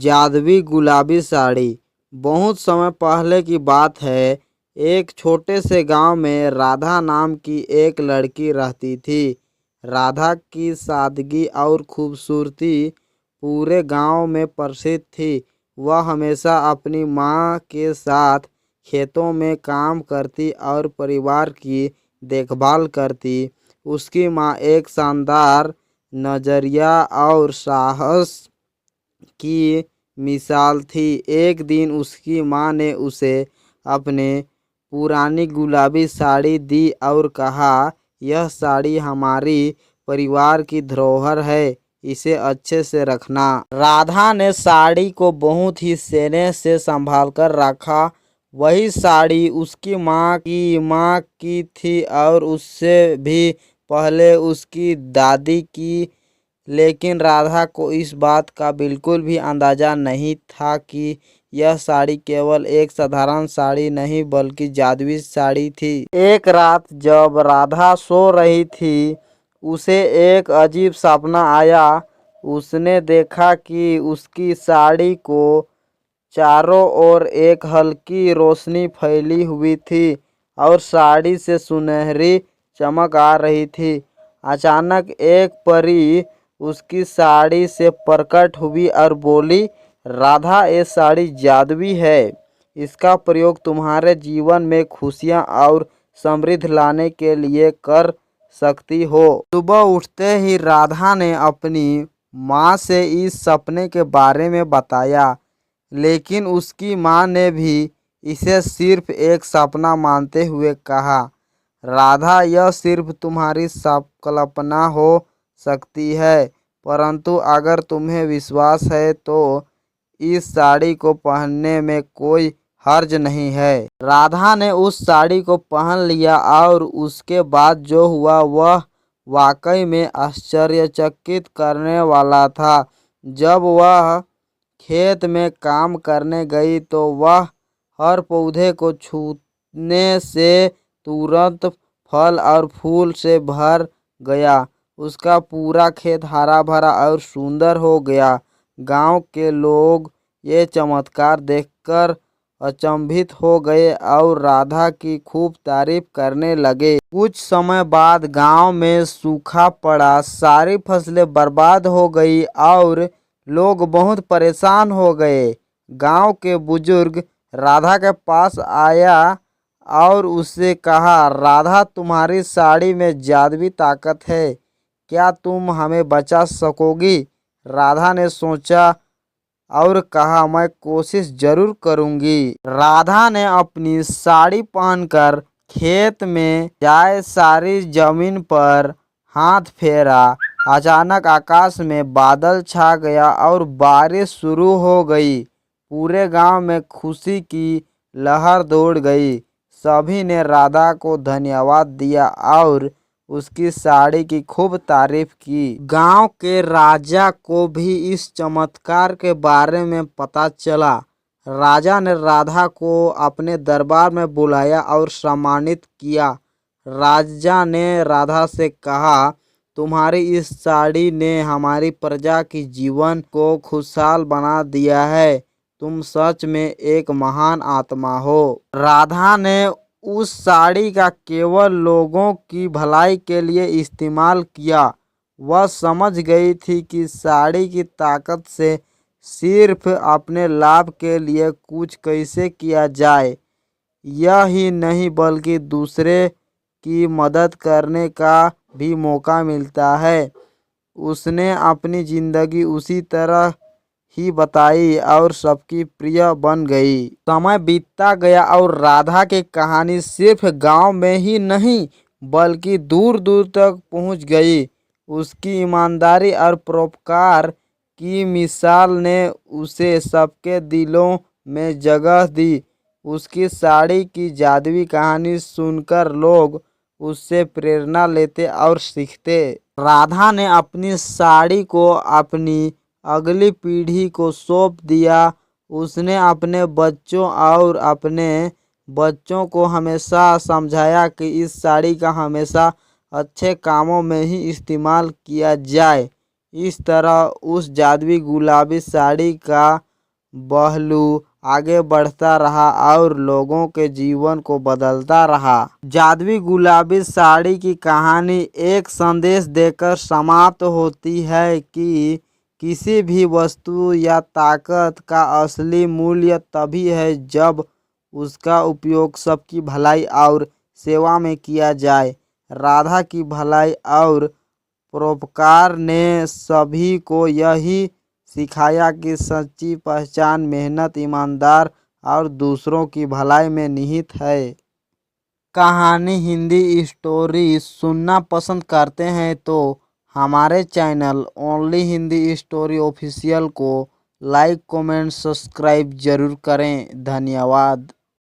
जादुई गुलाबी साड़ी। बहुत समय पहले की बात है। एक छोटे से गांव में राधा नाम की एक लड़की रहती थी। राधा की सादगी और खूबसूरती पूरे गांव में प्रसिद्ध थी। वह हमेशा अपनी माँ के साथ खेतों में काम करती और परिवार की देखभाल करती। उसकी माँ एक शानदार नजरिया और साहस की मिसाल थी। एक दिन उसकी माँ ने उसे अपने पुरानी गुलाबी साड़ी दी और कहा, यह साड़ी हमारी परिवार की धरोहर है, इसे अच्छे से रखना। राधा ने साड़ी को बहुत ही स्नेह से संभाल कर रखा। वही साड़ी उसकी माँ की थी और उससे भी पहले उसकी दादी की। लेकिन राधा को इस बात का बिल्कुल भी अंदाजा नहीं था कि यह साड़ी केवल एक साधारण साड़ी नहीं बल्कि जादुई साड़ी थी। एक रात जब राधा सो रही थी, उसे एक अजीब सपना आया। उसने देखा कि उसकी साड़ी को चारों ओर एक हल्की रोशनी फैली हुई थी और साड़ी से सुनहरी चमक आ रही थी। अचानक एक परी उसकी साड़ी से प्रकट हुई और बोली, राधा, ये साड़ी जादुई है। इसका प्रयोग तुम्हारे जीवन में खुशियाँ और समृद्धि लाने के लिए कर सकती हो। सुबह उठते ही राधा ने अपनी माँ से इस सपने के बारे में बताया, लेकिन उसकी माँ ने भी इसे सिर्फ एक सपना मानते हुए कहा, राधा, यह सिर्फ तुम्हारी कल्पना हो सकती है, परंतु अगर तुम्हें विश्वास है तो इस साड़ी को पहनने में कोई हर्ज नहीं है। राधा ने उस साड़ी को पहन लिया और उसके बाद जो हुआ वह वाकई में आश्चर्यचकित करने वाला था। जब वह खेत में काम करने गई तो वह हर पौधे को छूने से तुरंत फल और फूल से भर गया। उसका पूरा खेत हरा भरा और सुंदर हो गया। गांव के लोग ये चमत्कार देखकर अचंभित हो गए और राधा की खूब तारीफ करने लगे। कुछ समय बाद गांव में सूखा पड़ा, सारी फसलें बर्बाद हो गई और लोग बहुत परेशान हो गए। गांव के बुजुर्ग राधा के पास आया और उससे कहा, राधा, तुम्हारी साड़ी में जादुई ताकत है, क्या तुम हमें बचा सकोगी? राधा ने सोचा और कहा, मैं कोशिश जरूर करूंगी। राधा ने अपनी साड़ी पहनकर खेत में जाए सारी जमीन पर हाथ फेरा। अचानक आकाश में बादल छा गया और बारिश शुरू हो गई। पूरे गांव में खुशी की लहर दौड़ गई। सभी ने राधा को धन्यवाद दिया और उसकी साड़ी की खूब तारीफ की। गांव के राजा को भी इस चमत्कार के बारे में पता चला। राजा ने राधा को अपने दरबार में बुलाया और सम्मानित किया। राजा ने राधा से कहा, तुम्हारी इस साड़ी ने हमारी प्रजा की जीवन को खुशहाल बना दिया है। तुम सच में एक महान आत्मा हो। राधा ने उस साड़ी का केवल लोगों की भलाई के लिए इस्तेमाल किया। वह समझ गई थी कि साड़ी की ताकत से सिर्फ अपने लाभ के लिए कुछ कैसे किया जाए, यह ही नहीं बल्कि दूसरे की मदद करने का भी मौका मिलता है। उसने अपनी जिंदगी उसी तरह ही बताई और सबकी प्रिय बन गई। समय बीतता गया और राधा की कहानी सिर्फ गांव में ही नहीं बल्कि दूर दूर तक पहुंच गई। उसकी ईमानदारी और परोपकार की मिसाल ने उसे सबके दिलों में जगह दी। उसकी साड़ी की जादुई कहानी सुनकर लोग उससे प्रेरणा लेते और सीखते। राधा ने अपनी साड़ी को अपनी अगली पीढ़ी को सौंप दिया। उसने अपने बच्चों और अपने बच्चों को हमेशा समझाया कि इस साड़ी का हमेशा अच्छे कामों में ही इस्तेमाल किया जाए। इस तरह उस जादुई गुलाबी साड़ी का बहलू आगे बढ़ता रहा और लोगों के जीवन को बदलता रहा। जादुई गुलाबी साड़ी की कहानी एक संदेश देकर समाप्त होती है कि किसी भी वस्तु या ताकत का असली मूल्य तभी है जब उसका उपयोग सबकी भलाई और सेवा में किया जाए। राधा की भलाई और परोपकार ने सभी को यही सिखाया कि सच्ची पहचान मेहनत, ईमानदार और दूसरों की भलाई में निहित है। कहानी हिंदी स्टोरी सुनना पसंद करते हैं तो हमारे channel only Hindi story official को लाइक, कमेंट, सब्सक्राइब जरूर करें। धन्यवाद।